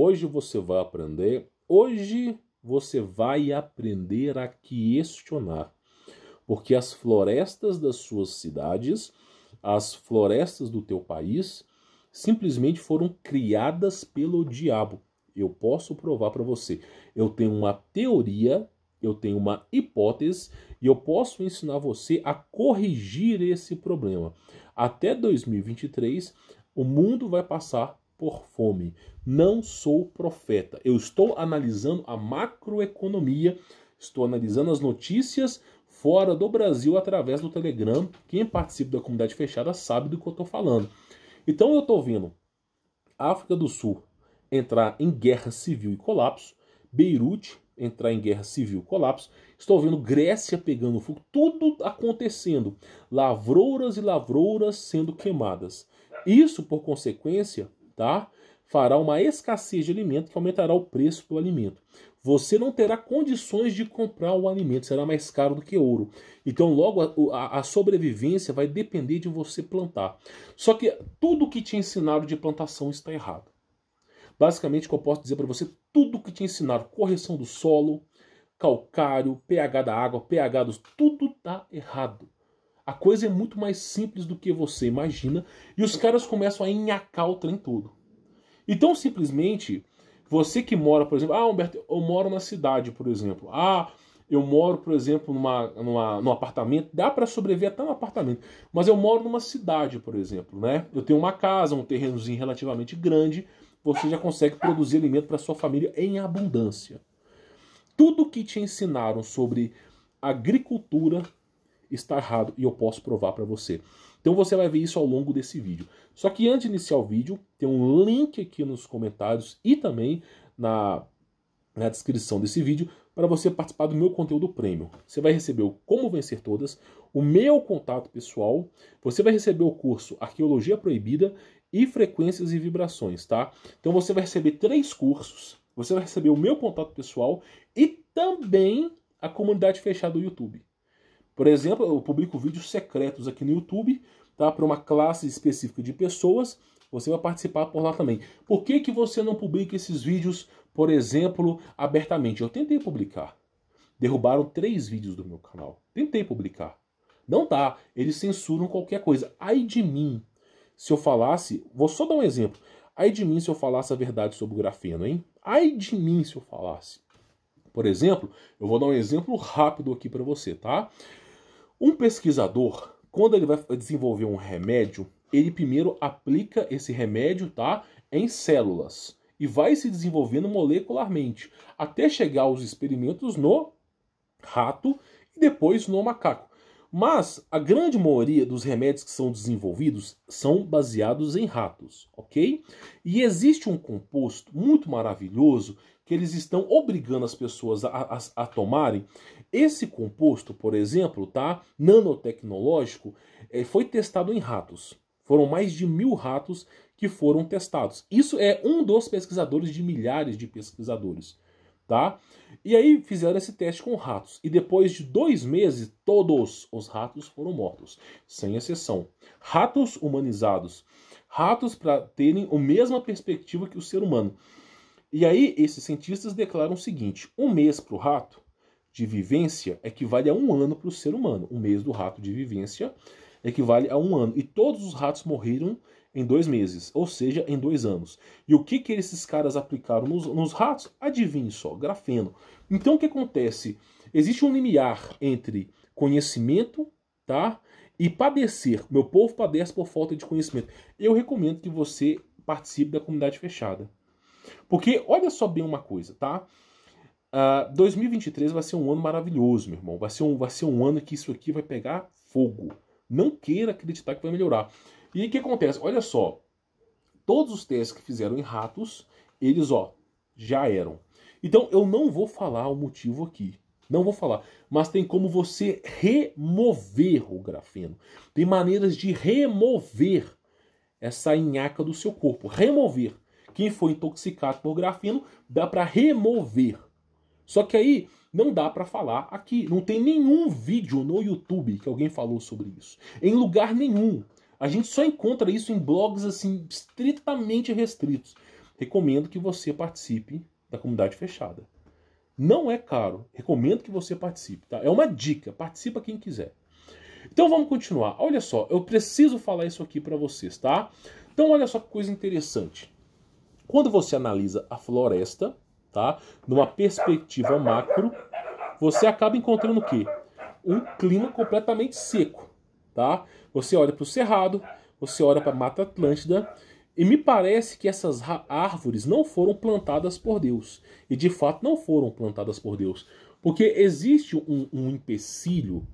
hoje você vai aprender, hoje você vai aprender a questionar. Porque as florestas das suas cidades, as florestas do teu país, simplesmente foram criadas pelo diabo. Eu posso provar para você. Eu tenho uma teoria, eu tenho uma hipótese e eu posso ensinar você a corrigir esse problema. Até 2023, o mundo vai passar por fome. Não sou profeta. Eu estou analisando a macroeconomia, estou analisando as notícias fora do Brasil através do Telegram. Quem participa da comunidade fechada sabe do que eu estou falando. Então eu estou vendo a África do Sul entrar em guerra civil e colapso, Beirute entrar em guerra civil e colapso, estou vendo Grécia pegando fogo, tudo acontecendo, lavouras e lavouras sendo queimadas. Isso, por consequência, tá, fará uma escassez de alimento que aumentará o preço do alimento. Você não terá condições de comprar o alimento, será mais caro do que ouro. Então logo a sobrevivência vai depender de você plantar. Só que tudo que te ensinaram de plantação está errado. Basicamente, o que eu posso dizer para você, tudo que te ensinaram, correção do solo, calcário, pH da água, pH dos... tudo está errado. A coisa é muito mais simples do que você imagina e os caras começam a enhacar o trem todo. Então, simplesmente, você que mora, por exemplo, Humberto, eu moro na cidade, por exemplo. Eu moro, por exemplo, num apartamento, dá para sobreviver até no apartamento, mas eu moro numa cidade, por exemplo, né? Eu tenho uma casa, um terrenozinho relativamente grande, você já consegue produzir alimento para sua família em abundância. Tudo que te ensinaram sobre agricultura está errado e eu posso provar para você. Então você vai ver isso ao longo desse vídeo. Só que antes de iniciar o vídeo, tem um link aqui nos comentários e também na descrição desse vídeo para você participar do meu conteúdo premium. Você vai receber o Como Vencer Todas, o meu contato pessoal, você vai receber o curso Arqueologia Proibida e Frequências e Vibrações, tá? Então você vai receber 3 cursos, você vai receber o meu contato pessoal e também a comunidade fechada do YouTube. Por exemplo, eu publico vídeos secretos aqui no YouTube, tá? Para uma classe específica de pessoas, você vai participar por lá também. Por que que você não publica esses vídeos, por exemplo, abertamente? Eu tentei publicar. Derrubaram 3 vídeos do meu canal. Tentei publicar. Não dá. Eles censuram qualquer coisa. Ai de mim, se eu falasse... Vou só dar um exemplo. Ai de mim se eu falasse a verdade sobre o grafeno, hein? Ai de mim se eu falasse. Por exemplo, eu vou dar um exemplo rápido aqui para você, tá? Um pesquisador, quando ele vai desenvolver um remédio, ele primeiro aplica esse remédio, tá, em células e vai se desenvolvendo molecularmente até chegar aos experimentos no rato e depois no macaco. Mas a grande maioria dos remédios que são desenvolvidos são baseados em ratos, ok? E existe um composto muito maravilhoso que eles estão obrigando as pessoas a tomarem. Esse composto, por exemplo, tá, nanotecnológico, foi testado em ratos. Foram mais de 1000 ratos que foram testados. Isso é um dos pesquisadores de milhares de pesquisadores. Tá? E aí fizeram esse teste com ratos. E depois de 2 meses, todos os ratos foram mortos. Sem exceção. Ratos humanizados. Ratos para terem a mesma perspectiva que o ser humano. E aí esses cientistas declaram o seguinte. 1 mês para o rato de vivência equivale a 1 ano para o ser humano. 1 mês do rato de vivência equivale a 1 ano. E todos os ratos morreram em 2 meses, ou seja, em 2 anos. E o que esses caras aplicaram nos ratos? Adivinhe só, grafeno. Então o que acontece? Existe um limiar entre conhecimento, tá, e padecer. Meu povo padece por falta de conhecimento. Eu recomendo que você participe da comunidade fechada. Porque, olha só bem uma coisa, tá? 2023 vai ser um ano maravilhoso, meu irmão. Vai ser um ano que isso aqui vai pegar fogo. Não queira acreditar que vai melhorar. E aí o que acontece? Olha só, todos os testes que fizeram em ratos, eles, já eram. Então eu não vou falar o motivo aqui, não vou falar, mas tem como você remover o grafeno. Tem maneiras de remover essa nhaca do seu corpo, remover. Quem foi intoxicado por grafeno, dá para remover. Só que aí não dá para falar aqui, não tem nenhum vídeo no YouTube que alguém falou sobre isso, em lugar nenhum. A gente só encontra isso em blogs assim estritamente restritos. recomendo que você participe da comunidade fechada. Não é caro, recomendo que você participe, tá? É uma dica, participa quem quiser. Então vamos continuar. Olha só, eu preciso falar isso aqui para vocês, tá? Então olha só que coisa interessante. Quando você analisa a floresta, tá? Numa perspectiva macro, você acaba encontrando o quê? Um clima completamente seco, tá? Você olha para o Cerrado, você olha para a Mata Atlântida, e me parece que essas árvores não foram plantadas por Deus. E de fato não foram plantadas por Deus. Porque existe um empecilho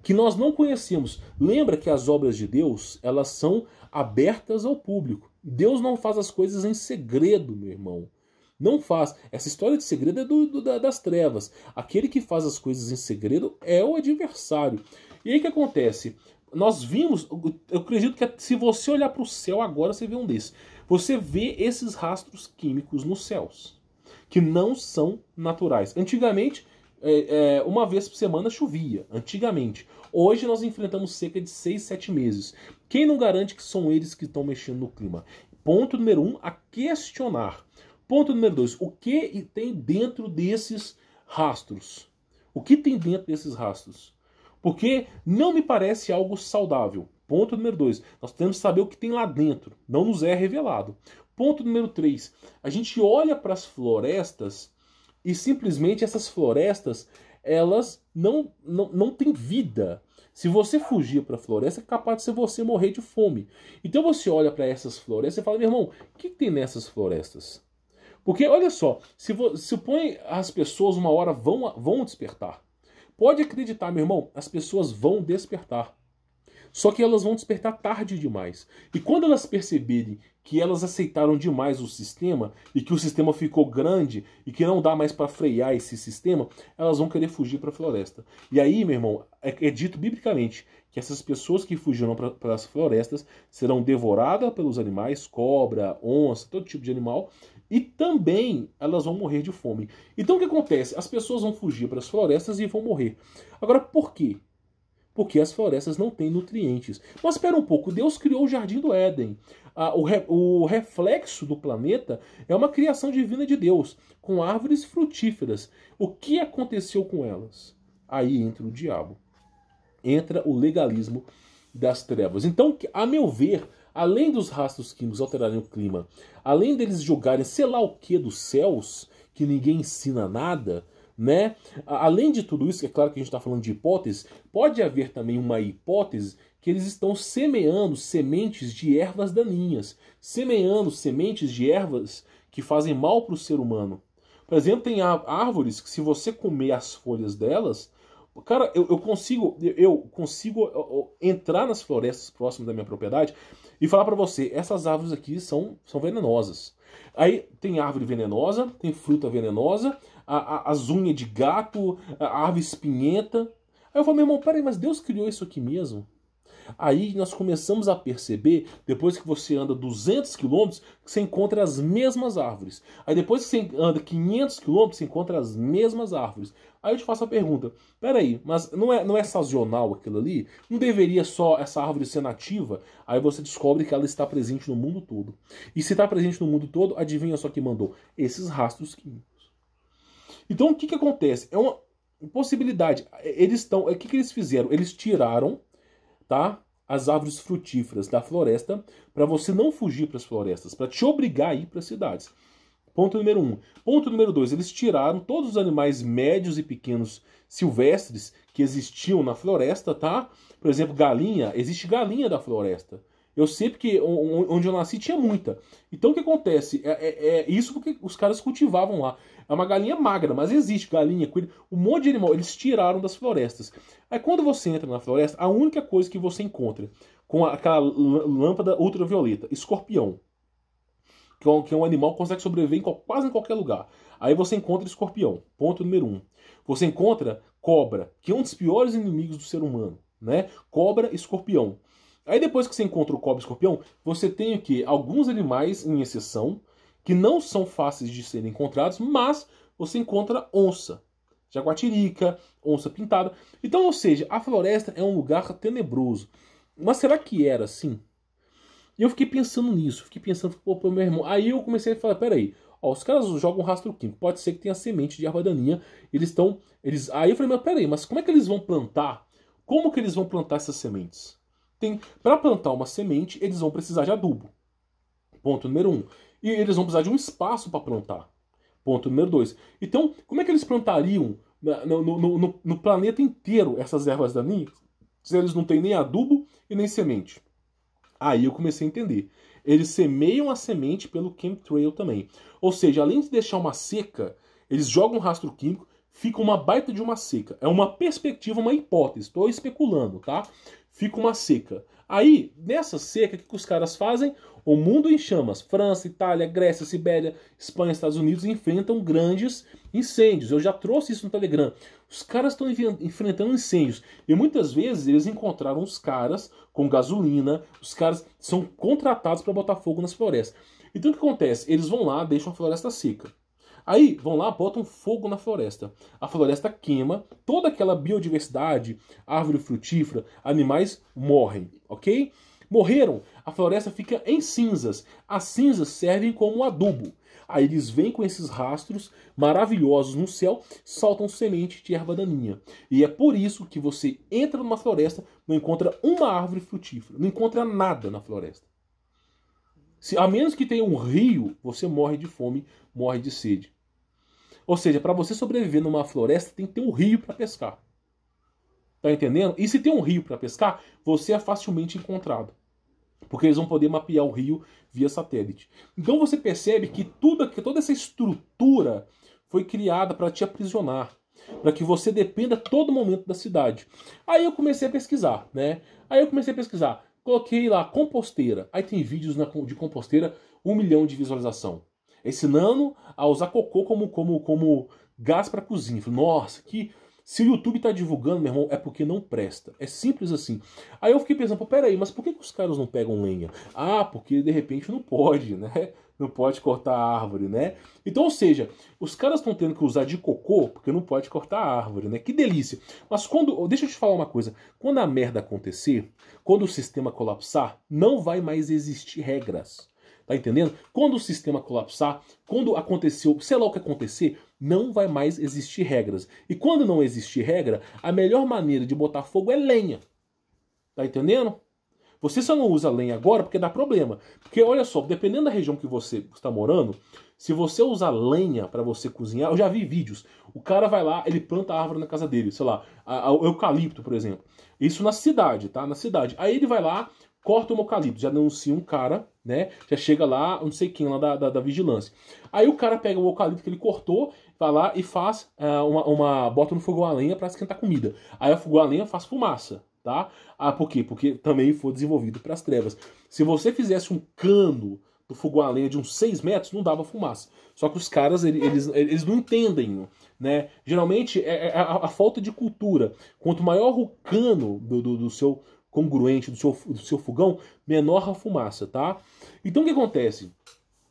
que nós não conhecemos. Lembra que as obras de Deus, elas são abertas ao público. Deus não faz as coisas em segredo, meu irmão. Não faz. Essa história de segredo é das trevas. Aquele que faz as coisas em segredo é o adversário. E aí o que acontece? Nós vimos, eu acredito que se você olhar para o céu agora, você vê um desses. Você vê esses rastros químicos nos céus, que não são naturais. Antigamente, uma vez por semana chovia. Antigamente. Hoje nós enfrentamos cerca de 6, 7 meses. Quem não garante que são eles que estão mexendo no clima? Ponto número 1, a questionar. Ponto número 2, o que tem dentro desses rastros? O que tem dentro desses rastros? Porque não me parece algo saudável. Ponto número 2, nós temos que saber o que tem lá dentro. Não nos é revelado. Ponto número 3, a gente olha para as florestas e simplesmente essas florestas, elas não têm vida. Se você fugir para a floresta, é capaz de ser você morrer de fome. Então você olha para essas florestas e fala, meu irmão, o que tem nessas florestas? Porque, olha só, supõe as pessoas uma hora vão despertar. Pode acreditar, meu irmão, as pessoas vão despertar. Só que elas vão despertar tarde demais. E quando elas perceberem que elas aceitaram demais o sistema, e que o sistema ficou grande, e que não dá mais para frear esse sistema, elas vão querer fugir para a floresta. E aí, meu irmão, é dito biblicamente que essas pessoas que fugiram para as florestas serão devoradas pelos animais, cobra, onça, todo tipo de animal, e também elas vão morrer de fome. Então o que acontece? As pessoas vão fugir para as florestas e vão morrer. Agora, por quê? Porque as florestas não têm nutrientes. Mas espera um pouco, Deus criou o Jardim do Éden. O reflexo do planeta é uma criação divina de Deus, com árvores frutíferas. O que aconteceu com elas? Aí entra o diabo. Entra o legalismo das trevas. Então, a meu ver, além dos rastros químicos alterarem o clima, além deles jogarem sei lá o que dos céus, que ninguém ensina nada, né? Além de tudo isso, é claro que a gente está falando de hipóteses, pode haver também uma hipótese que eles estão semeando sementes de ervas daninhas, semeando sementes de ervas que fazem mal para o ser humano. Por exemplo, tem árvores que se você comer as folhas delas, cara, eu consigo entrar nas florestas próximas da minha propriedade e falar para você, essas árvores aqui são venenosas. Aí tem árvore venenosa, tem fruta venenosa, as unhas de gato, a árvore espinhenta. Aí eu falo, meu irmão, peraí, mas Deus criou isso aqui mesmo? Aí nós começamos a perceber, depois que você anda 200 quilômetros, que você encontra as mesmas árvores. Aí depois que você anda 500 quilômetros, você encontra as mesmas árvores. Aí eu te faço a pergunta, peraí, mas não é sazonal aquilo ali? Não deveria só essa árvore ser nativa? Aí você descobre que ela está presente no mundo todo. E se está presente no mundo todo, adivinha só que mandou? Esses rastros químicos. Então o que acontece? É uma possibilidade. O que eles fizeram? Eles tiraram, tá, as árvores frutíferas da floresta para você não fugir para as florestas, para te obrigar a ir para as cidades. Ponto número 1. Ponto número 2. Eles tiraram todos os animais médios e pequenos silvestres que existiam na floresta, tá? Por exemplo, galinha. Existe galinha da floresta. Eu sei porque onde eu nasci tinha muita. Então o que acontece? É isso porque os caras cultivavam lá. É uma galinha magra, mas existe galinha, coelho, um monte de animal. Eles tiraram das florestas. Aí quando você entra na floresta, a única coisa que você encontra com aquela lâmpada ultravioleta, escorpião. Que é um animal que consegue sobreviver quase em qualquer lugar. Aí você encontra escorpião, ponto número 1. Você encontra cobra, que é um dos piores inimigos do ser humano, né? Cobra e escorpião. Aí depois que você encontra o cobra e escorpião, você tem o quê? Alguns animais, em exceção, que não são fáceis de serem encontrados, mas você encontra onça, jaguatirica, onça pintada. Então, ou seja, a floresta é um lugar tenebroso. Mas será que era assim? E eu fiquei pensando nisso, fiquei pensando, pô, meu irmão. Aí eu comecei a falar, peraí, ó, os caras jogam rastro químico, pode ser que tenha semente de erva daninha, Aí eu falei, mas peraí, mas como é que eles vão plantar? Como que eles vão plantar essas sementes? Para plantar uma semente, eles vão precisar de adubo. Ponto número 1. E eles vão precisar de um espaço para plantar. Ponto número 2. Então, como é que eles plantariam no planeta inteiro essas ervas daninhas se eles não têm nem adubo e nem semente? Aí eu comecei a entender. Eles semeiam a semente pelo chemtrail também. Ou seja, além de deixar uma seca, eles jogam um rastro químico, fica uma baita de uma seca. É uma perspectiva, uma hipótese. Estou especulando, tá? Fica uma seca. Aí, nessa seca, o que os caras fazem? O mundo em chamas. França, Itália, Grécia, Sibéria, Espanha, Estados Unidos enfrentam grandes incêndios. Eu já trouxe isso no Telegram. Os caras estão enfrentando incêndios. E muitas vezes eles encontraram os caras com gasolina. Os caras são contratados para botar fogo nas florestas. Então o que acontece? Eles vão lá, deixam a floresta seca. Aí vão lá, botam fogo na floresta. A floresta queima, toda aquela biodiversidade, árvore frutífera, animais morrem, ok? Morreram, a floresta fica em cinzas. As cinzas servem como adubo. Aí eles vêm com esses rastros maravilhosos no céu, soltam semente de erva daninha. E é por isso que você entra numa floresta, não encontra uma árvore frutífera, não encontra nada na floresta. A menos que tenha um rio, você morre de fome, morre de sede. Ou seja, para você sobreviver numa floresta, tem que ter um rio para pescar. Tá entendendo? E se tem um rio para pescar, você é facilmente encontrado. Porque eles vão poder mapear o rio via satélite. Então você percebe que toda essa estrutura foi criada para te aprisionar. Para que você dependa a todo momento da cidade. Aí eu comecei a pesquisar, né? Coloquei lá composteira. Aí tem vídeos de composteira, 1 milhão de visualização. Ensinando a usar cocô como gás para cozinha. Falei, nossa, se o YouTube tá divulgando, meu irmão, é porque não presta. É simples assim. Aí eu fiquei pensando, pô, peraí, mas por que os caras não pegam lenha? Ah, porque de repente não pode, né? Não pode cortar a árvore, né? Então, ou seja, os caras estão tendo que usar de cocô porque não pode cortar a árvore, né? Que delícia. Mas deixa eu te falar uma coisa. Quando a merda acontecer, quando o sistema colapsar, não vai mais existir regras. Tá entendendo? Quando o sistema colapsar, quando aconteceu, sei lá o que acontecer, não vai mais existir regras. E quando não existir regra, a melhor maneira de botar fogo é lenha. Tá entendendo? Você só não usa lenha agora porque dá problema. Porque olha só, dependendo da região que você está morando, se você usar lenha para você cozinhar, eu já vi vídeos. O cara vai lá, ele planta a árvore na casa dele, sei lá, o eucalipto, por exemplo. Isso na cidade, tá? Na cidade. Aí ele vai lá, corta o eucalipto, já denuncia um cara, né? Já chega lá, não sei quem lá da vigilância. Aí o cara pega o eucalipto que ele cortou, vai lá e faz bota no fogão a lenha para esquentar comida. Aí o fogão a lenha faz fumaça, tá? Ah, por quê? Porque também foi desenvolvido para as trevas. Se você fizesse um cano do fogão a lenha de uns 6 metros, não dava fumaça. Só que os caras, eles não entendem, né? Geralmente é a falta de cultura. Quanto maior o cano do seu congruente, do seu fogão, menor a fumaça, tá? Então o que acontece?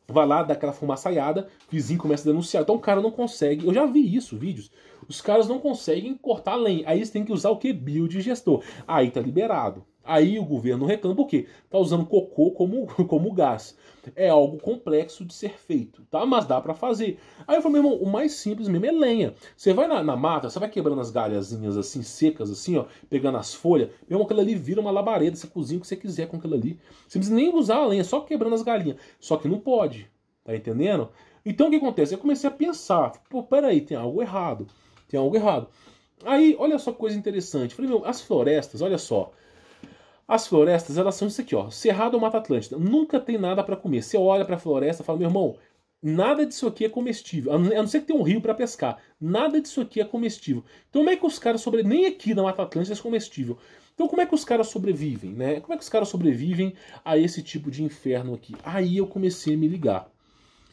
Vai lá, dá aquela fumaçaiada, o vizinho começa a denunciar. Então o cara não consegue, eu já vi isso, vídeos. Os caras não conseguem cortar a lenha. Aí eles têm que usar o quê? Biodigestor. Aí tá liberado. Aí o governo reclama, por quê? Tá usando cocô como gás. É algo complexo de ser feito, tá? Mas dá pra fazer. Aí eu falei, meu irmão, o mais simples mesmo é lenha. Você vai na mata, você vai quebrando as galhazinhas assim, secas assim, ó, pegando as folhas, meu irmão, aquilo ali vira uma labareda, você cozinha o que você quiser com aquilo ali. Você não precisa nem usar a lenha, só quebrando as galinhas. Só que não pode, tá entendendo? Então o que acontece? Eu comecei a pensar, pô, peraí, tem algo errado. Tem algo errado. Aí, olha só que coisa interessante. Falei, meu, as florestas, olha só. As florestas, elas são isso aqui, ó. Cerrado ou Mata Atlântica. Nunca tem nada para comer. Você olha para a floresta e fala, meu irmão, nada disso aqui é comestível. A não ser que tenha um rio para pescar. Nada disso aqui é comestível. Então como é que os caras sobrevivem? Nem aqui na Mata Atlântica é comestível. Então como é que os caras sobrevivem, né? Como é que os caras sobrevivem a esse tipo de inferno aqui? Aí eu comecei a me ligar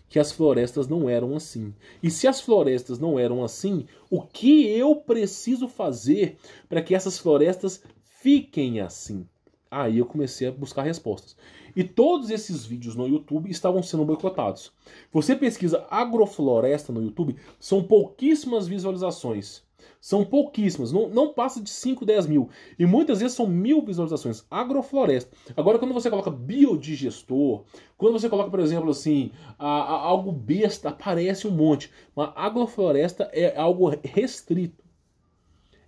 que as florestas não eram assim. E se as florestas não eram assim, o que eu preciso fazer para que essas florestas fiquem assim? Aí eu comecei a buscar respostas. E todos esses vídeos no YouTube estavam sendo boicotados. Você pesquisa agrofloresta no YouTube, são pouquíssimas visualizações. São pouquíssimas, não passa de 5, 10 mil. E muitas vezes são 1000 visualizações. Agrofloresta. Agora, quando você coloca biodigestor, quando você coloca, por exemplo, assim, algo besta, aparece um monte. Mas agrofloresta é algo restrito.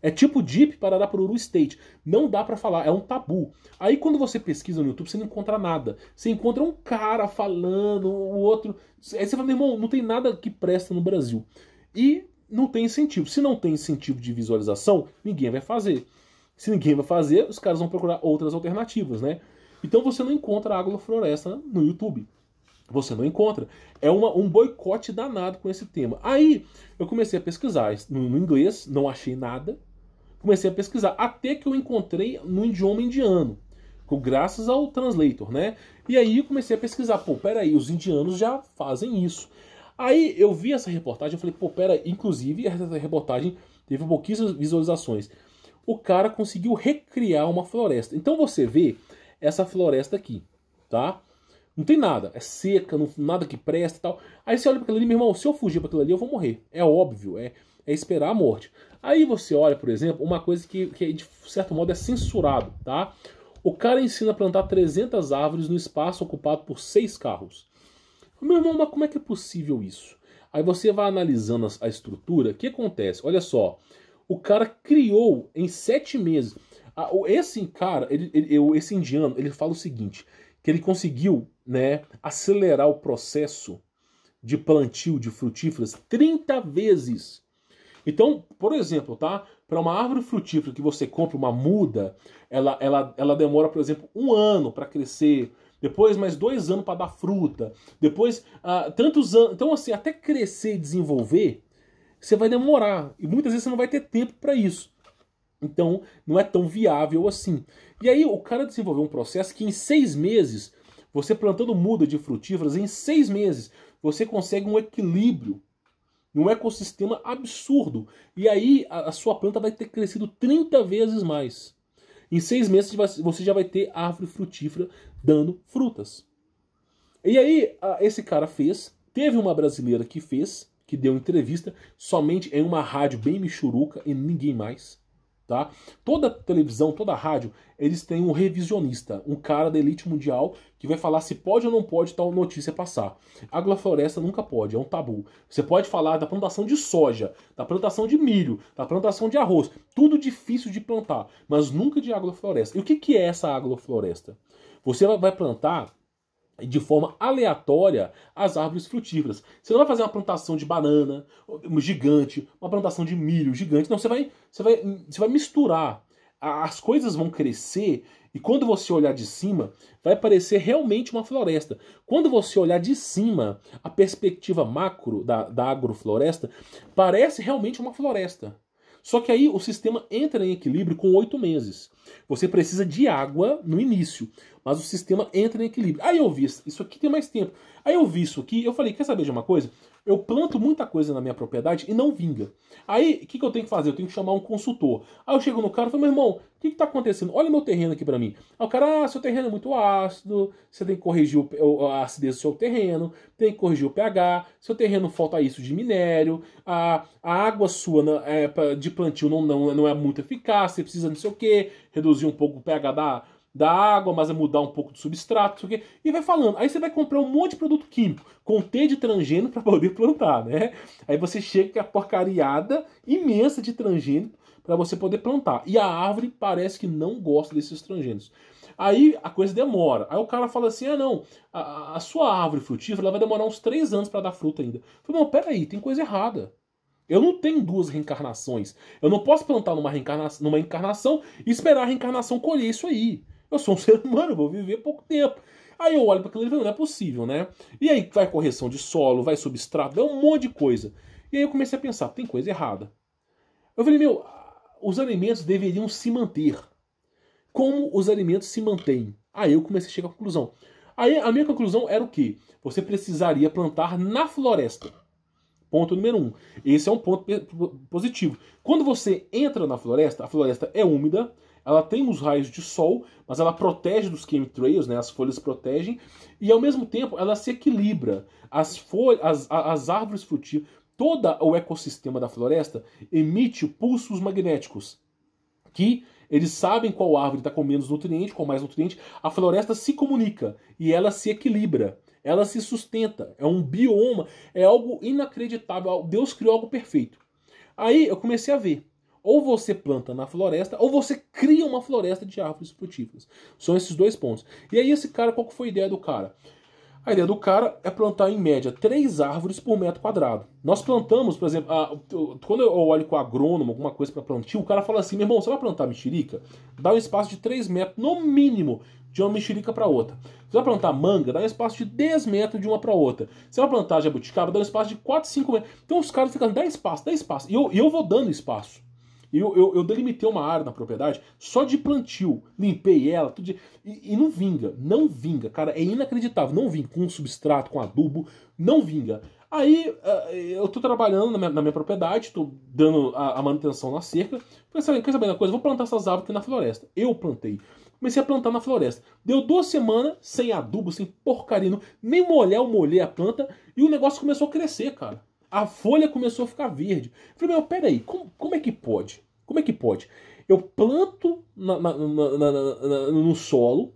É tipo Deep Pararapururu State. Não dá pra falar, é um tabu. Aí quando você pesquisa no YouTube, você não encontra nada. Você encontra um cara falando, o outro... Aí você fala, meu irmão, não tem nada que presta no Brasil. E não tem incentivo. Se não tem incentivo de visualização, ninguém vai fazer. Se ninguém vai fazer, os caras vão procurar outras alternativas, né? Então você não encontra agrofloresta no YouTube. Você não encontra. É um boicote danado com esse tema. Aí eu comecei a pesquisar no inglês, não achei nada. Comecei a pesquisar, até que eu encontrei no idioma indiano, graças ao translator, né? E aí eu comecei a pesquisar, pô, peraí, os indianos já fazem isso. Aí eu vi essa reportagem, eu falei, pô, peraí, inclusive essa reportagem teve pouquíssimas visualizações. O cara conseguiu recriar uma floresta. Então você vê essa floresta aqui, tá? Não tem nada, é seca, nada que presta e tal. Aí você olha para aquilo ali, meu irmão, se eu fugir para aquilo ali eu vou morrer. É óbvio, é esperar a morte. Aí você olha, por exemplo, uma coisa que de certo modo é censurado, tá? O cara ensina a plantar 300 árvores no espaço ocupado por 6 carros. Meu irmão, mas como é que é possível isso? Aí você vai analisando a estrutura, o que acontece? Olha só, o cara criou em 7 meses. Esse cara, esse indiano, ele fala o seguinte, que ele conseguiu, né, acelerar o processo de plantio de frutíferas 30 vezes. Então, por exemplo, tá? Para uma árvore frutífera que você compra uma muda, ela demora, por exemplo, 1 ano para crescer, depois mais 2 anos para dar fruta, depois tantos anos. Então, assim, até crescer e desenvolver, você vai demorar. E muitas vezes você não vai ter tempo para isso. Então, não é tão viável assim. E aí, o cara desenvolveu um processo que em 6 meses, você plantando muda de frutíferas, em 6 meses, você consegue um equilíbrio, um ecossistema absurdo. E aí a sua planta vai ter crescido 30 vezes mais. Em 6 meses você já vai ter árvore frutífera dando frutas. E aí esse cara fez, teve uma brasileira que fez, que deu entrevista somente em uma rádio bem michuruca e ninguém mais. Tá? Toda televisão, toda rádio, eles têm um revisionista, um cara da elite mundial que vai falar se pode ou não pode tal notícia passar. Agrofloresta nunca pode, é um tabu. Você pode falar da plantação de soja, da plantação de milho, da plantação de arroz, tudo difícil de plantar, mas nunca de agrofloresta. E o que é essa agrofloresta? Você vai plantar de forma aleatória as árvores frutíferas. Você não vai fazer uma plantação de banana gigante, uma plantação de milho gigante. Não, você vai misturar. As coisas vão crescer e quando você olhar de cima, vai parecer realmente uma floresta. Quando você olhar de cima, a perspectiva macro da agrofloresta parece realmente uma floresta. Só que aí o sistema entra em equilíbrio com 8 meses. Você precisa de água no início, mas o sistema entra em equilíbrio. Aí eu vi, isso aqui tem mais tempo. Aí eu vi isso aqui, eu falei, quer saber de uma coisa? Eu planto muita coisa na minha propriedade e não vinga. Aí, o que eu tenho que fazer? Eu tenho que chamar um consultor. Aí eu chego no cara e falo, meu irmão, o que está acontecendo? Olha meu terreno aqui para mim. Aí o cara, seu terreno é muito ácido, você tem que corrigir a acidez do seu terreno, tem que corrigir o pH, seu terreno falta isso de minério, a água sua de plantio não é muito eficaz, você precisa não sei o que, reduzir um pouco o pH da água, mas é mudar um pouco do substrato, não sei o quê, e vai falando. Aí você vai comprar um monte de produto químico, com T de transgênio para poder plantar, né? Aí você chega com a porcariada imensa de transgênio para você poder plantar. E a árvore parece que não gosta desses transgênios. Aí a coisa demora. Aí o cara fala assim, não, a sua árvore frutífera ela vai demorar uns 3 anos para dar fruta ainda. Eu falei, não, peraí, tem coisa errada. Eu não tenho 2 reencarnações. Eu não posso plantar numa encarnação e esperar a reencarnação colher isso aí. Eu sou um ser humano, eu vou viver pouco tempo. Aí eu olho para aquilo e falo, não é possível, né? E aí vai correção de solo, vai substrato, vai um monte de coisa. E aí eu comecei a pensar, tem coisa errada. Eu falei, os alimentos deveriam se manter. Como os alimentos se mantêm? Aí eu comecei a chegar à conclusão. Aí a minha conclusão era o quê? Você precisaria plantar na floresta. Ponto número 1. Esse é um ponto positivo. Quando você entra na floresta, a floresta é úmida, ela tem os raios de sol, mas ela protege dos chemtrails, né? As folhas protegem, e ao mesmo tempo ela se equilibra. As árvores frutíferas todo o ecossistema da floresta emite pulsos magnéticos, que eles sabem qual árvore está com menos nutriente, com mais nutriente. A floresta se comunica e ela se equilibra, ela se sustenta. É um bioma, é algo inacreditável. Deus criou algo perfeito. Aí eu comecei a ver. Ou você planta na floresta, ou você cria uma floresta de árvores frutíferas. São esses dois pontos. E aí esse cara, qual que foi a ideia do cara? A ideia do cara é plantar, em média, 3 árvores por metro quadrado. Nós plantamos, por exemplo, quando eu olho com o agrônomo, alguma coisa para plantio, o cara fala assim, meu irmão, você vai plantar mexerica? Dá um espaço de 3 metros, no mínimo, de uma mexerica para outra. Você vai plantar manga? Dá um espaço de 10 metros de uma para outra. Você vai plantar jabuticaba? Dá um espaço de 4, 5 metros. Então os caras ficam, dá espaço, dá espaço. E eu vou dando espaço. Eu delimitei uma área na propriedade só de plantio, limpei ela, tudo e não vinga, cara, é inacreditável, não vinga com substrato, com adubo, não vinga. Aí eu tô trabalhando na minha propriedade, tô dando a manutenção na cerca, falei, quer saber uma coisa, vou plantar essas árvores aqui na floresta. Eu plantei, comecei a plantar na floresta, deu 2 semanas sem adubo, sem porcaria, nem molhar, eu molhei a planta e o negócio começou a crescer, cara. A folha começou a ficar verde. Falei, meu, peraí, como é que pode? Como é que pode? Eu planto no solo,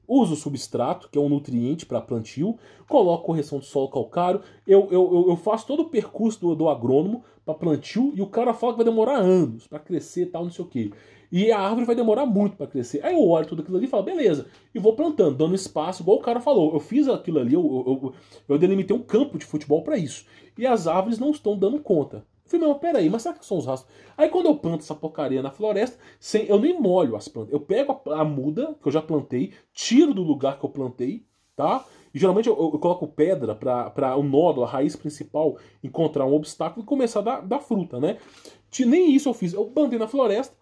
uso substrato, que é um nutriente para plantio, coloco correção de solo calcário, eu faço todo o percurso do agrônomo para plantio e o cara fala que vai demorar anos para crescer e tal, não sei o quê. E a árvore vai demorar muito para crescer. Aí eu olho tudo aquilo ali e falo, beleza, e vou plantando, dando espaço, igual o cara falou. Eu fiz aquilo ali, eu delimitei um campo de futebol para isso. E as árvores não estão dando conta. Eu falei, não, peraí, mas será que são os rastros? Aí quando eu planto essa porcaria na floresta, eu nem molho as plantas. Eu pego a muda que eu já plantei, tiro do lugar que eu plantei, tá? E geralmente eu coloco pedra para o nódo, a raiz principal, encontrar um obstáculo e começar a dar fruta, né? Nem isso eu fiz. Eu plantei na floresta,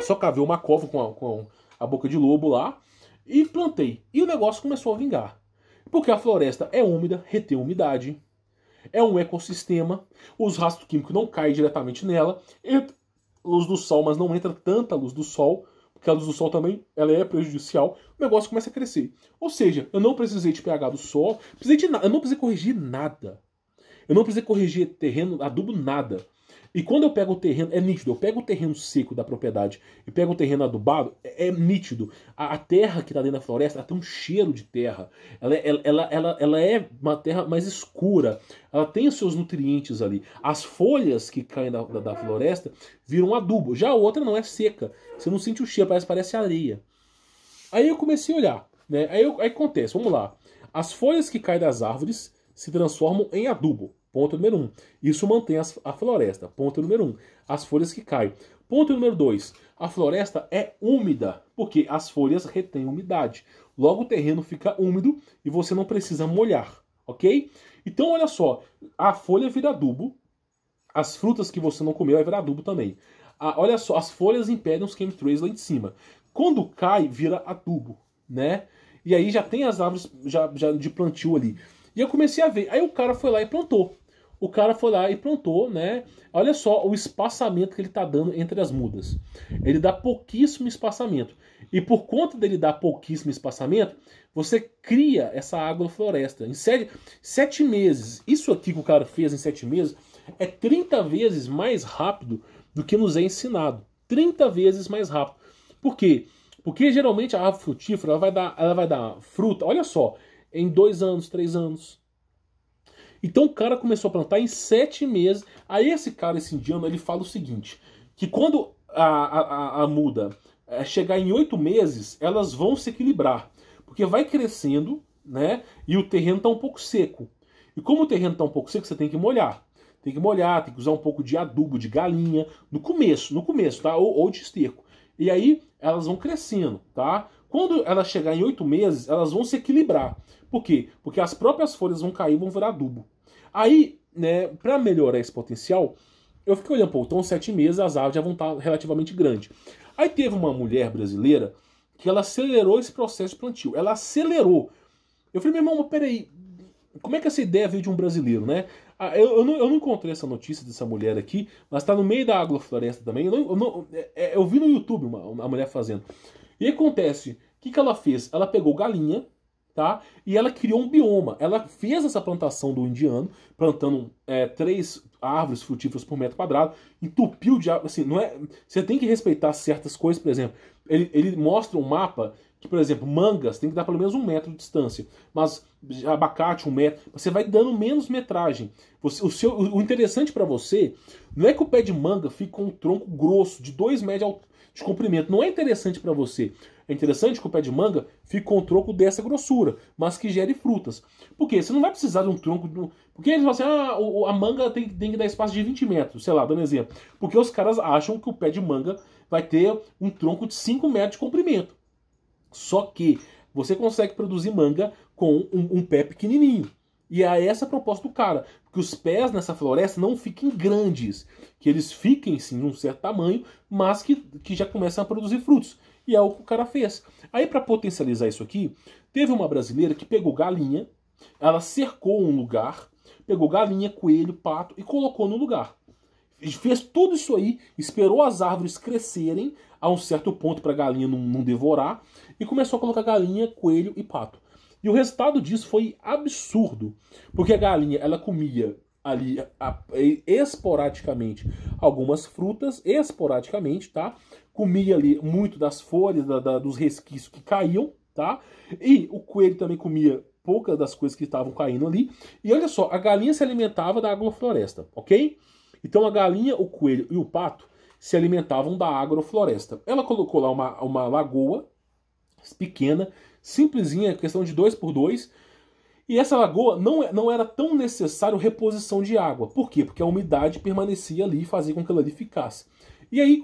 só cavei uma cova com a boca de lobo lá e plantei. E o negócio começou a vingar. Porque a floresta é úmida, retém umidade, é um ecossistema, os rastros químicos não caem diretamente nela, entra luz do sol, mas não entra tanta luz do sol, porque a luz do sol também ela é prejudicial, o negócio começa a crescer. Ou seja, eu não precisei de pH do solo, eu não precisei corrigir nada. Eu não precisei corrigir terreno, adubo, nada. E quando eu pego o terreno, é nítido, eu pego o terreno seco da propriedade e pego o terreno adubado, é nítido. A terra que está dentro da floresta, ela tem um cheiro de terra. Ela é uma terra mais escura. Ela tem os seus nutrientes ali. As folhas que caem da floresta viram adubo. Já a outra não, é seca. Você não sente o cheiro, parece areia. Aí eu comecei a olhar, né? Aí acontece, vamos lá. As folhas que caem das árvores se transformam em adubo. Ponto número 1. Isso mantém a floresta. Ponto número 1. As folhas que caem. Ponto número 2. A floresta é úmida, porque as folhas retêm umidade. Logo o terreno fica úmido e você não precisa molhar, ok? Então olha só, a folha vira adubo, as frutas que você não comeu vai virar adubo também. Olha só, as folhas impedem os chemtrails lá em cima. Quando cai, vira adubo, né? E aí já tem as árvores já de plantio ali. E eu comecei a ver. Aí o cara foi lá e plantou. O cara foi lá e plantou, né? Olha só o espaçamento que ele está dando entre as mudas. Ele dá pouquíssimo espaçamento. E por conta dele dar pouquíssimo espaçamento, você cria essa agrofloresta. Em 7 meses, isso aqui que o cara fez em 7 meses, é 30 vezes mais rápido do que nos é ensinado. 30 vezes mais rápido. Por quê? Porque geralmente a árvore frutífera ela vai dar fruta, olha só, em 2 anos, 3 anos. Então o cara começou a plantar em 7 meses. Aí esse indiano, ele fala o seguinte, que quando a muda chegar em 8 meses, elas vão se equilibrar. Porque vai crescendo, né? E o terreno está um pouco seco. E como o terreno está um pouco seco, você tem que molhar. Tem que molhar, tem que usar um pouco de adubo, de galinha, no começo, tá? Ou de esterco. E aí elas vão crescendo, tá? Quando elas chegarem em 8 meses, elas vão se equilibrar. Por quê? Porque as próprias folhas vão cair e vão virar adubo. Aí, né, para melhorar esse potencial, eu fiquei olhando, pô, então 7 meses as árvores já vão estar relativamente grandes. Aí teve uma mulher brasileira que ela acelerou esse processo de plantio. Ela acelerou. Eu falei, meu irmão, peraí, como é que essa ideia veio de um brasileiro, né? Eu não encontrei essa notícia dessa mulher aqui, mas está no meio da agrofloresta também. Eu vi no YouTube uma mulher fazendo. E acontece, o que ela fez? Ela pegou galinha, tá? E ela criou um bioma. Ela fez essa plantação do indiano, plantando 3 árvores frutíferas por metro quadrado, entupiu de árvore, assim, não é... Você tem que respeitar certas coisas, por exemplo, ele mostra um mapa que, por exemplo, mangas tem que dar pelo menos 1 metro de distância, mas abacate 1 metro, você vai dando menos metragem. O interessante para você não é que o pé de manga fique com um tronco grosso, de 2 metros de comprimento, não é interessante para você. É interessante que o pé de manga fique com um tronco dessa grossura, mas que gere frutas. Por quê? Você não vai precisar de um tronco... Porque eles falam assim, a manga tem que dar espaço de 20 metros, sei lá, dando exemplo. Porque os caras acham que o pé de manga vai ter um tronco de 5 metros de comprimento. Só que você consegue produzir manga com um pé pequenininho. E é essa a proposta do cara. Que os pés nessa floresta não fiquem grandes. Que eles fiquem, sim, de um certo tamanho, mas que já começam a produzir frutos. E é o que o cara fez. Aí, para potencializar isso aqui, teve uma brasileira que pegou galinha, ela cercou um lugar, pegou galinha, coelho, pato e colocou no lugar. Fez tudo isso aí, esperou as árvores crescerem a um certo ponto para a galinha não devorar e começou a colocar galinha, coelho e pato. E o resultado disso foi absurdo, porque a galinha ela comia ali esporadicamente algumas frutas, esporadicamente, tá? Comia ali muito das folhas, dos resquícios que caíam, tá? E o coelho também comia poucas das coisas que estavam caindo ali. E olha só, a galinha se alimentava da agrofloresta, ok? Então a galinha, o coelho e o pato se alimentavam da agrofloresta. Ela colocou lá uma lagoa pequena, simplesinha, questão de 2 por 2. E essa lagoa não era tão necessário reposição de água. Por quê? Porque a umidade permanecia ali e fazia com que ela ali ficasse. E aí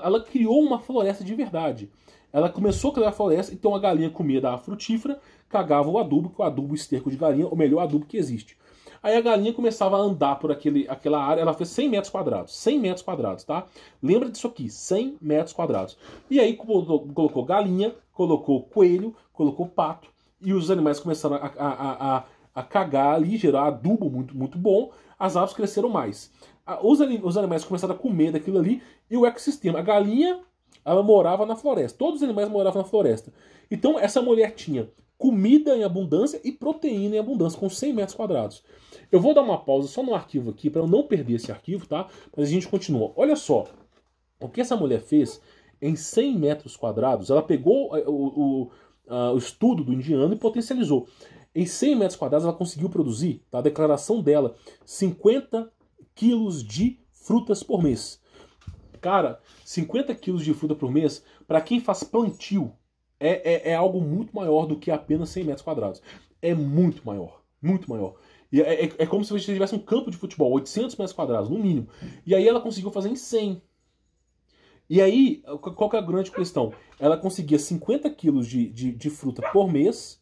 ela criou uma floresta de verdade. Ela começou a criar a floresta, então a galinha comia da frutífera, cagava o adubo, que é o adubo esterco de galinha, o melhor adubo que existe. Aí a galinha começava a andar por aquela área, ela fez 100 metros quadrados. 100 metros quadrados, tá? Lembra disso aqui, 100 metros quadrados. E aí colocou galinha, colocou coelho, colocou pato, e os animais começaram a cagar ali, gerar adubo muito, muito bom, as árvores cresceram mais. Os animais começaram a comer daquilo ali, e o ecossistema, a galinha, ela morava na floresta, todos os animais moravam na floresta. Então essa mulher tinha comida em abundância e proteína em abundância, com 100 metros quadrados. Eu vou dar uma pausa só no arquivo aqui, para eu não perder esse arquivo, tá? Mas a gente continua. Olha só, o que essa mulher fez em 100 metros quadrados, ela pegou o estudo do indiano e potencializou. Em 100 metros quadrados ela conseguiu produzir, tá? A declaração dela, 50 quilos de frutas por mês. Cara, 50 quilos de fruta por mês, para quem faz plantio, é algo muito maior do que apenas 100 metros quadrados. É muito maior, muito maior. E é como se você tivesse um campo de futebol, 800 metros quadrados, no mínimo. E aí ela conseguiu fazer em 100. E aí, qual que é a grande questão? Ela conseguia 50 quilos de fruta por mês,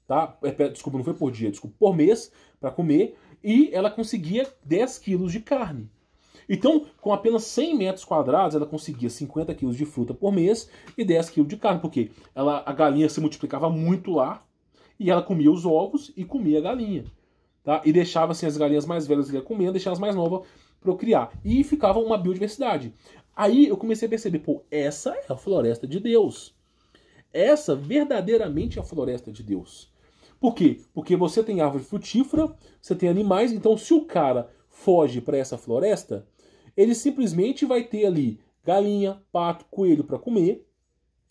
tá? Desculpa, não foi por dia, desculpa, por mês, para comer, e ela conseguia 10 quilos de carne. Então, com apenas 100 metros quadrados, ela conseguia 50 quilos de fruta por mês e 10 quilos de carne, porque a galinha se multiplicava muito lá, e ela comia os ovos e comia a galinha. Tá? E deixava assim, as galinhas mais velhas que ia comendo, deixava as mais novas procriar. E ficava uma biodiversidade. Aí eu comecei a perceber, pô, essa é a floresta de Deus. Essa verdadeiramente é a floresta de Deus. Por quê? Porque você tem árvore frutífera, você tem animais, então se o cara foge para essa floresta, ele simplesmente vai ter ali galinha, pato, coelho para comer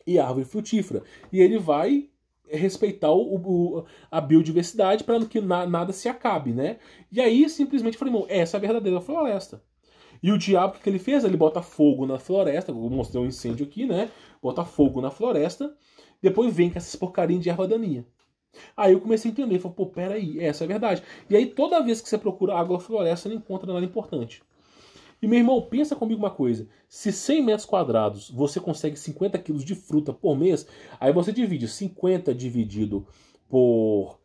e árvore frutífera. E ele vai respeitar a biodiversidade para que nada se acabe, né? E aí simplesmente falei, irmão, essa é a verdadeira floresta. E o diabo, o que ele fez? Ele bota fogo na floresta, vou mostrar um incêndio aqui, né? Bota fogo na floresta, depois vem com essas porcarinhas de erva daninha. Aí eu comecei a entender, falei, pô, peraí, essa é a verdade. E aí toda vez que você procura agrofloresta, você não encontra nada importante. E meu irmão, pensa comigo uma coisa, se 100 metros quadrados você consegue 50 quilos de fruta por mês, aí você divide 50 dividido por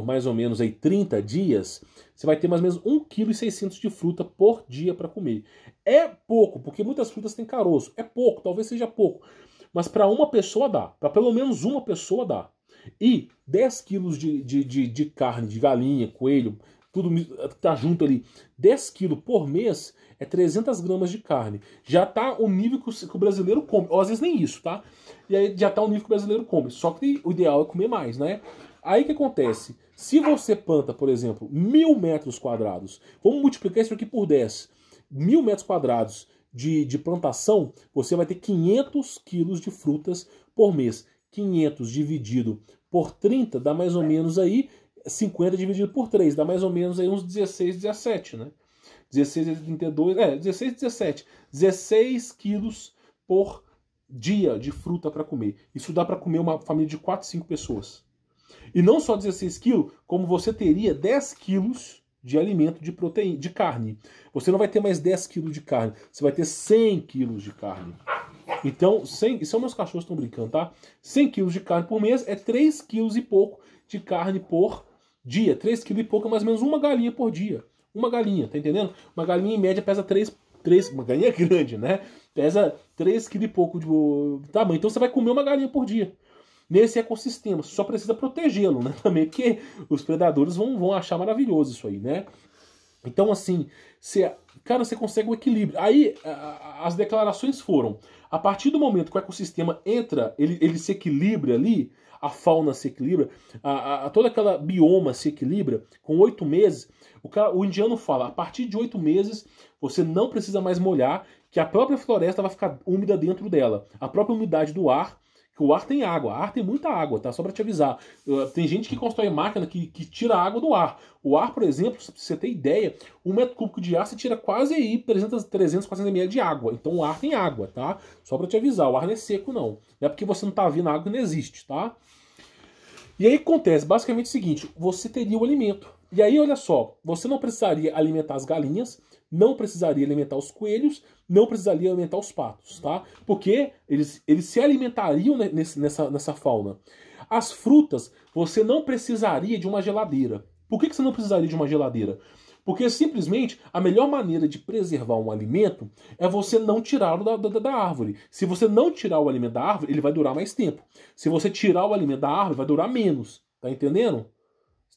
mais ou menos aí 30 dias, você vai ter mais ou menos 1,6 kg de fruta por dia para comer. É pouco, porque muitas frutas têm caroço. É pouco, talvez seja pouco. Mas para uma pessoa dá. Para pelo menos uma pessoa dá. E 10 quilos de carne, de galinha, coelho, tudo tá junto ali. 10 quilos por mês é 300 gramas de carne. Já tá o nível que o brasileiro come. Ou às vezes nem isso, tá? E aí já tá o nível que o brasileiro come. Só que o ideal é comer mais, né? Aí o que acontece? Se você planta, por exemplo, 1.000 metros quadrados, vamos multiplicar isso aqui por 10. 1.000 metros quadrados de plantação, você vai ter 500 quilos de frutas por mês. 500 dividido por 30 dá mais ou menos aí 50 dividido por 3, dá mais ou menos aí uns 16, 17, né? 16 e 32, 16, 17. 16 quilos por dia de fruta para comer. Isso dá para comer uma família de 4, 5 pessoas. E não só 16 quilos, como você teria 10 quilos de alimento de proteína, de carne. Você não vai ter mais 10 quilos de carne, você vai ter 100 quilos de carne. Então, 100, isso meus cachorros estão brincando, tá? 100 quilos de carne por mês é 3 quilos e pouco de carne por dia. 3 quilos e pouco é mais ou menos uma galinha por dia. Uma galinha, tá entendendo? Uma galinha em média pesa 3, uma galinha grande, né? Pesa 3 quilos e pouco de tamanho. Então você vai comer uma galinha por dia. Nesse ecossistema, você só precisa protegê-lo, né? Também, porque os predadores vão achar maravilhoso isso aí, né? Então, assim, cara, você consegue o equilíbrio. Aí, as declarações foram, a partir do momento que o ecossistema entra, ele se equilibra ali, a fauna se equilibra, toda aquela bioma se equilibra, com 8 meses, o indiano fala, a partir de 8 meses, você não precisa mais molhar, que a própria floresta vai ficar úmida dentro dela. A própria umidade do ar, que o ar tem água, ar tem muita água, tá? Só pra te avisar. Tem gente que constrói máquina que tira a água do ar. O ar, por exemplo, pra você ter ideia, 1 metro cúbico de ar você tira quase aí 300, 400 ml de água. Então o ar tem água, tá? Só pra te avisar, o ar não é seco não. Não é porque você não tá vendo a água que não existe, tá? E aí acontece basicamente o seguinte, você teria o alimento. E aí, olha só, você não precisaria alimentar as galinhas, não precisaria alimentar os coelhos, não precisaria alimentar os patos, tá? Porque eles se alimentariam nessa fauna. As frutas, você não precisaria de uma geladeira. Por que você não precisaria de uma geladeira? Porque simplesmente a melhor maneira de preservar um alimento é você não tirá-lo da árvore. Se você não tirar o alimento da árvore, ele vai durar mais tempo. Se você tirar o alimento da árvore, vai durar menos. Tá entendendo?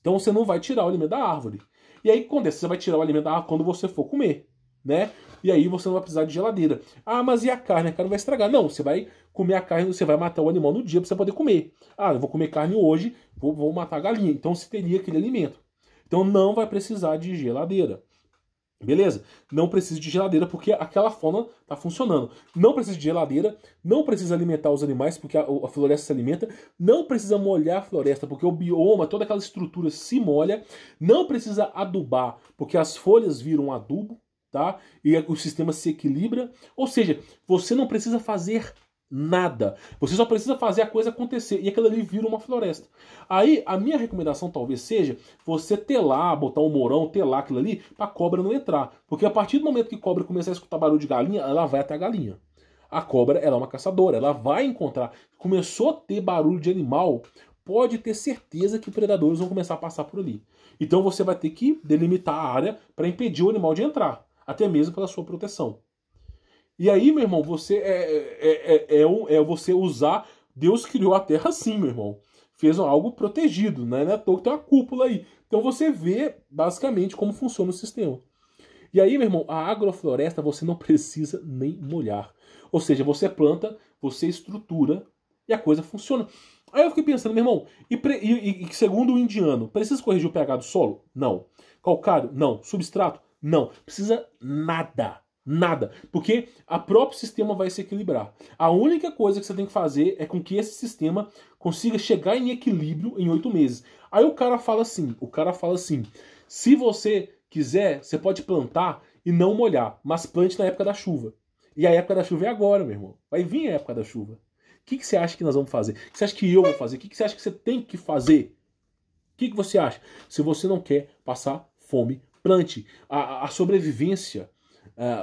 Então você não vai tirar o alimento da árvore. E aí, quando você vai tirar o alimento da árvore quando você for comer, né? E aí você não vai precisar de geladeira. Ah, mas e a carne? A carne vai estragar. Não, você vai comer a carne, você vai matar o animal no dia para você poder comer. Ah, eu vou comer carne hoje, vou matar a galinha. Então você teria aquele alimento. Então não vai precisar de geladeira. Beleza? Não precisa de geladeira porque aquela fauna está funcionando. Não precisa de geladeira, não precisa alimentar os animais porque a floresta se alimenta, não precisa molhar a floresta porque o bioma, toda aquela estrutura se molha, não precisa adubar porque as folhas viram adubo, tá? E o sistema se equilibra. Ou seja, você não precisa fazer nada. Você só precisa fazer a coisa acontecer. E aquilo ali vira uma floresta. Aí, a minha recomendação talvez seja você telar, botar um morão, telar aquilo ali, pra cobra não entrar. Porque a partir do momento que a cobra começar a escutar barulho de galinha, ela vai até a galinha. A cobra, ela é uma caçadora. Ela vai encontrar. Começou a ter barulho de animal, pode ter certeza que predadores vão começar a passar por ali. Então você vai ter que delimitar a área para impedir o animal de entrar. Até mesmo pela sua proteção. E aí, meu irmão, você você usar... Deus criou a Terra assim, meu irmão. Fez algo protegido, né? Não é à toa que tem uma cúpula aí. Então você vê, basicamente, como funciona o sistema. E aí, meu irmão, a agrofloresta você não precisa nem molhar. Ou seja, você planta, você estrutura e a coisa funciona. Aí eu fiquei pensando, meu irmão, e segundo o indiano, precisa corrigir o pH do solo? Não. Calcário? Não. Substrato? Não. Precisa nada. Nada, porque o próprio sistema vai se equilibrar. A única coisa que você tem que fazer é com que esse sistema consiga chegar em equilíbrio em 8 meses. Aí o cara fala assim, se você quiser, você pode plantar e não molhar, mas plante na época da chuva. E a época da chuva é agora, meu irmão. Vai vir a época da chuva. O que você acha que nós vamos fazer? O que você acha que eu vou fazer? O que você acha que você tem que fazer? O que você acha? Se você não quer passar fome, plante. A sobrevivência...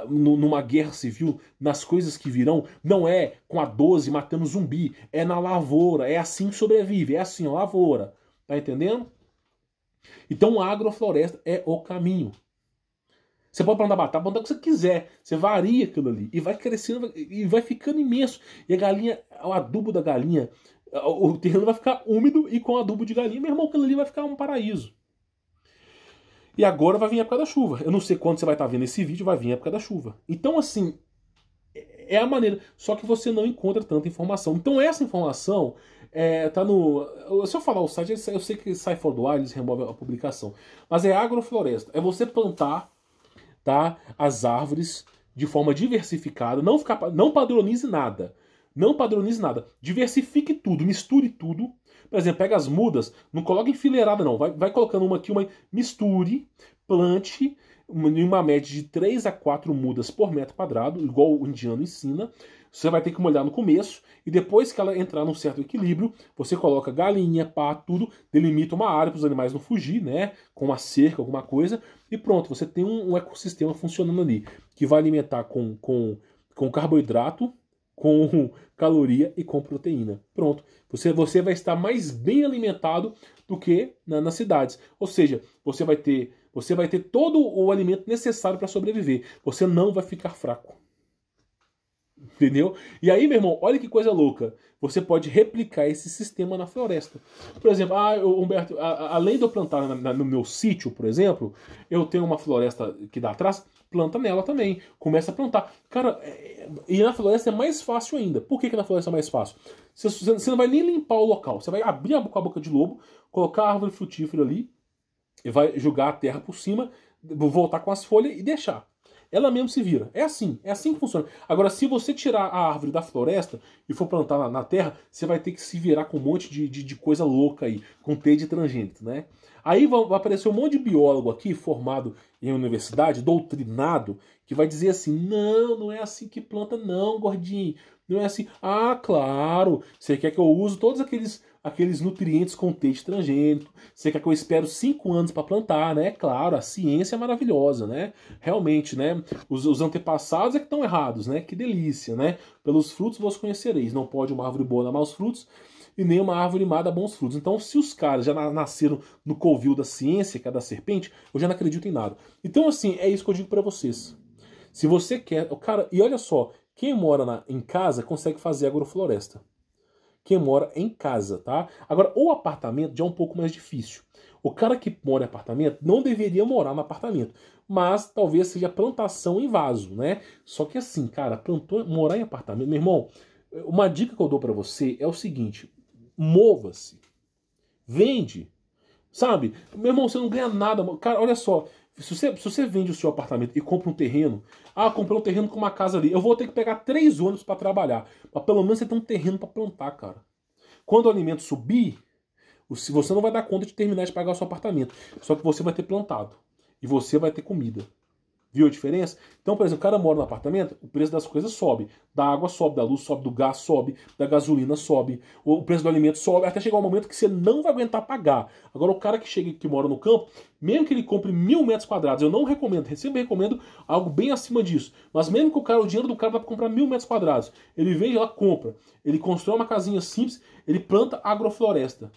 numa guerra civil, nas coisas que virão, não é com a 12 matando zumbi, é na lavoura, é assim que sobrevive, é assim, ó, lavoura. Tá entendendo? Então a agrofloresta é o caminho. Você pode plantar batata, plantar o que você quiser, você varia aquilo ali, e vai crescendo, e vai ficando imenso. E a galinha, o adubo da galinha, o terreno vai ficar úmido, e com o adubo de galinha, meu irmão, aquilo ali vai ficar um paraíso. E agora vai vir a época da chuva. Eu não sei quando você vai estar vendo esse vídeo, vai vir a época da chuva. Então, assim, é a maneira. Só que você não encontra tanta informação. Então, essa informação Tá no. Se eu falar o site, eu sei que sai fora do ar, eles removem a publicação. Mas é agrofloresta. É você plantar, tá, as árvores de forma diversificada. Não padronize nada. Não padronize nada. Diversifique tudo, misture tudo. Por exemplo, pega as mudas, não coloca enfileirada, não. Vai colocando uma aqui, uma misture, plante em uma média de 3 a 4 mudas por metro quadrado, igual o indiano ensina. Você vai ter que molhar no começo, e depois que ela entrar num certo equilíbrio, você coloca galinha, pato, tudo, delimita uma área para os animais não fugir, né? Com uma cerca, alguma coisa, e pronto, você tem um ecossistema funcionando ali, que vai alimentar com carboidrato, com caloria e com proteína. Pronto, você vai estar mais bem alimentado do que nas cidades. Ou seja, você vai ter todo o alimento necessário para sobreviver. Você não vai ficar fraco. Entendeu? E aí, meu irmão, olha que coisa louca. Você pode replicar esse sistema na floresta. Por exemplo, Humberto, além de eu plantar no meu sítio, por exemplo, eu tenho uma floresta que dá atrás, planta nela também. Começa a plantar. Cara, e na floresta é mais fácil ainda. Por que na floresta é mais fácil? Você não vai nem limpar o local. Você vai abrir a boca de lobo, colocar a árvore frutífera ali, e vai jogar a terra por cima, voltar com as folhas e deixar. Ela mesmo se vira. É assim que funciona. Agora, se você tirar a árvore da floresta e for plantar na terra, você vai ter que se virar com um monte de coisa louca aí, com T de transgênito, né? Aí vai aparecer um monte de biólogo aqui, formado em universidade, doutrinado, que vai dizer assim, não é assim que planta não, gordinho. Não é assim, claro, você quer que eu use todos aqueles nutrientes com T de transgênito, você quer que eu espero 5 anos para plantar, né? Claro, a ciência é maravilhosa, né? Realmente, né? Os antepassados é que estão errados, né? Que delícia, né? Pelos frutos vos conhecereis. Não pode uma árvore boa dar maus frutos, e nem uma árvore má dar bons frutos. Então, se os caras já nasceram no covil da ciência, que é da serpente, eu já não acredito em nada. Então, assim, é isso que eu digo para vocês. Se você quer... Cara, e olha só, quem mora em casa consegue fazer agrofloresta. Quem mora em casa, tá? Agora, o apartamento já é um pouco mais difícil. O cara que mora em apartamento não deveria morar no apartamento, mas talvez seja plantação em vaso, né? Só que assim, cara, morar em apartamento, meu irmão, uma dica que eu dou pra você é o seguinte: mova-se, vende, sabe? Meu irmão, você não ganha nada. Cara, olha só, se você vende o seu apartamento e compra um terreno, comprei um terreno com uma casa ali, eu vou ter que pegar 3 ônibus para trabalhar, mas pelo menos você tem um terreno para plantar, cara. Quando o alimento subir, você não vai dar conta de terminar de pagar o seu apartamento, só que você vai ter plantado e você vai ter comida. Viu a diferença? Então, por exemplo, o cara mora no apartamento, o preço das coisas sobe. Da água sobe, da luz sobe, do gás sobe, da gasolina sobe, o preço do alimento sobe, até chegar um momento que você não vai aguentar pagar. Agora, o cara que mora no campo, mesmo que ele compre 1.000 metros quadrados, eu não recomendo, eu sempre recomendo algo bem acima disso. Mas mesmo que o dinheiro do cara dá para comprar 1.000 metros quadrados, ele vende lá, compra. Ele constrói uma casinha simples, ele planta agrofloresta.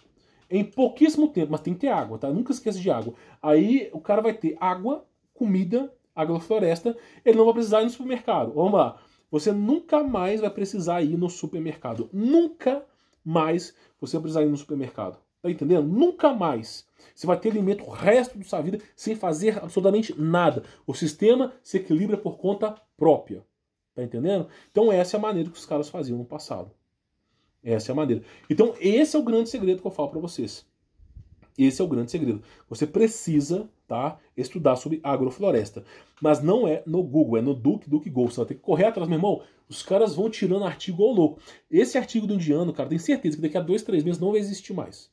Em pouquíssimo tempo, mas tem que ter água, tá? Nunca esqueça de água. Aí o cara vai ter água, comida, agrofloresta, ele não vai precisar ir no supermercado. Vamos lá. Você nunca mais vai precisar ir no supermercado. Nunca mais você vai precisar ir no supermercado. Tá entendendo? Nunca mais. Você vai ter alimento o resto da sua vida sem fazer absolutamente nada. O sistema se equilibra por conta própria. Tá entendendo? Então essa é a maneira que os caras faziam no passado. Essa é a maneira. Então esse é o grande segredo que eu falo para vocês. Esse é o grande segredo. Você precisa, tá, estudar sobre agrofloresta. Mas não é no Google, é no DuckDuckGo. Você vai ter que correr atrás, meu irmão. Os caras vão tirando artigo ao louco. Esse artigo do indiano, cara, tem certeza que daqui a 2, 3 meses não vai existir mais.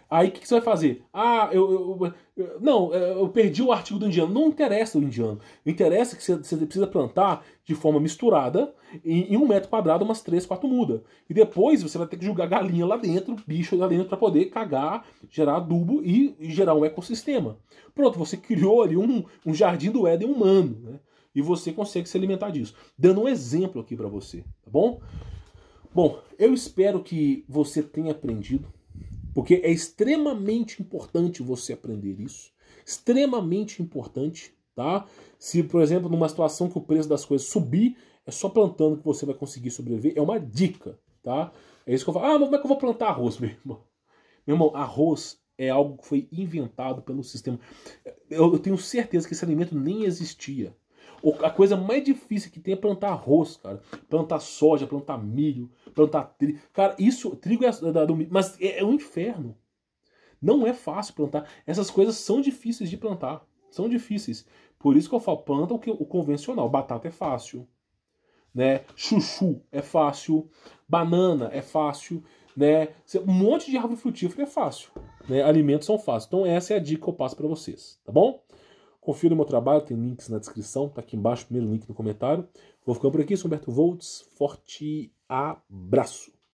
Aí o que você vai fazer? Eu perdi o artigo do indiano. Não interessa o indiano. Interessa que você precisa plantar de forma misturada em 1 metro quadrado umas 3, 4 mudas. E depois você vai ter que jogar galinha lá dentro, bicho lá dentro, para poder cagar, gerar adubo e gerar um ecossistema. Pronto, você criou ali um jardim do Éden humano, né? E você consegue se alimentar disso. Dando um exemplo aqui para você, tá bom? Bom, eu espero que você tenha aprendido. Porque é extremamente importante você aprender isso. Extremamente importante, tá? Se, por exemplo, numa situação que o preço das coisas subir, é só plantando que você vai conseguir sobreviver. É uma dica, tá? É isso que eu falo. Mas como é que eu vou plantar arroz, meu irmão? Meu irmão, arroz é algo que foi inventado pelo sistema. Eu tenho certeza que esse alimento nem existia. A coisa mais difícil que tem é plantar arroz, cara. Plantar soja, plantar milho, plantar trigo. Cara, isso, trigo é do milho, mas é um inferno. Não é fácil plantar. Essas coisas são difíceis de plantar. São difíceis. Por isso que eu falo, planta o convencional. Batata é fácil, né? Chuchu é fácil. Banana é fácil, né? Um monte de árvore frutífera é fácil, né? Alimentos são fáceis. Então essa é a dica que eu passo para vocês, tá bom? Confira o meu trabalho, tem links na descrição, tá aqui embaixo, primeiro link no comentário. Vou ficando por aqui, sou Humberto Voltz, forte abraço!